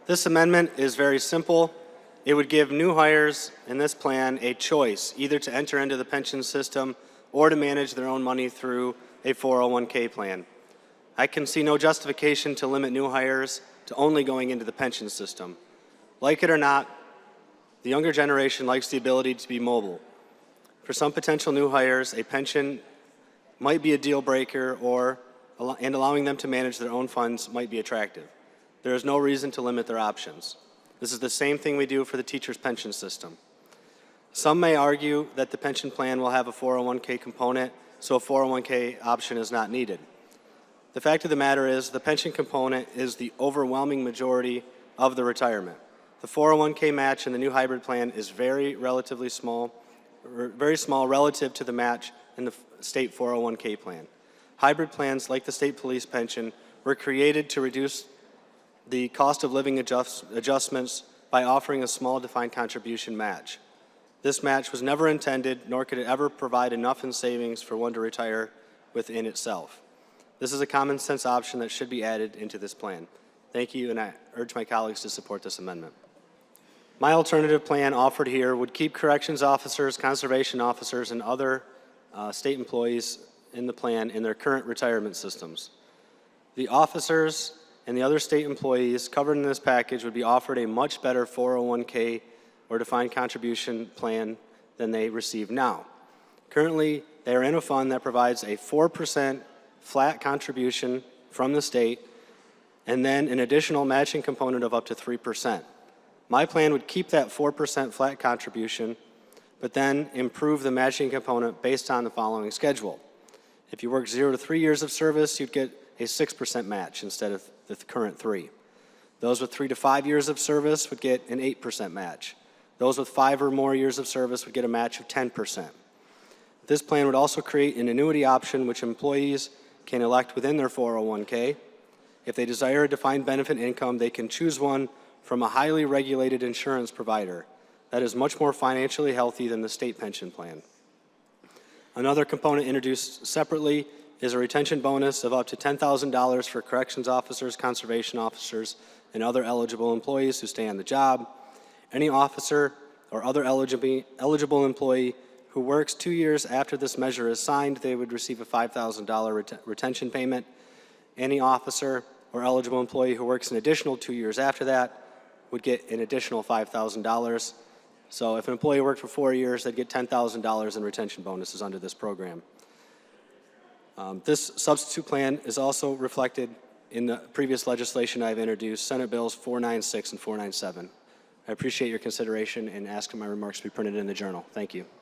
This amendment is very simple. It would give new hires in this plan a choice, either to enter into the pension system or to manage their own money through a 401k plan. I can see no justification to limit new hires to only going into the pension system. Like it or not, the younger generation likes the ability to be mobile. For some potential new hires, a pension might be a deal breaker, and allowing them to manage their own funds might be attractive. There is no reason to limit their options. This is the same thing we do for the teacher's pension system. Some may argue that the pension plan will have a 401k component, so a 401k option is not needed. The fact of the matter is the pension component is the overwhelming majority of the retirement. The 401k match in the new hybrid plan is very small relative to the match in the state 401k plan. Hybrid plans, like the state police pension, were created to reduce the cost of living adjustments by offering a small defined contribution match. This match was never intended, nor could it ever provide enough in savings for one to retire within itself. This is a common sense option that should be added into this plan. Thank you, and I urge my colleagues to support this amendment. My alternative plan offered here would keep corrections officers, conservation officers, and other state employees in the plan in their current retirement systems. The officers and the other state employees covered in this package would be offered a much better 401k or defined contribution plan than they receive now. Currently, they are in a fund that provides a 4% flat contribution from the state and then an additional matching component of up to 3%. My plan would keep that 4% flat contribution, but then improve the matching component based on the following schedule. If you work 0 to 3 years of service, you'd get a 6% match instead of the current 3. Those with 3 to 5 years of service would get an 8% match. Those with 5 or more years of service would get a match of 10%. This plan would also create an annuity option which employees can elect within their 401k. If they desire a defined benefit income, they can choose one from a highly regulated insurance provider that is much more financially healthy than the state pension plan. Another component introduced separately is a retention bonus of up to $10,000 for corrections officers, conservation officers, and other eligible employees who stay on the job. Any officer or other eligible employee who works 2 years after this measure is signed, they would receive a $5,000 retention payment. Any officer or eligible employee who works an additional 2 years after that would get an additional $5,000. So if an employee worked for 4 years, they'd get $10,000 in retention bonuses under this program. This substitute plan is also reflected in the previous legislation I've introduced, Senate Bills 496 and 497. I appreciate your consideration and ask my remarks to be printed in the journal. Thank you.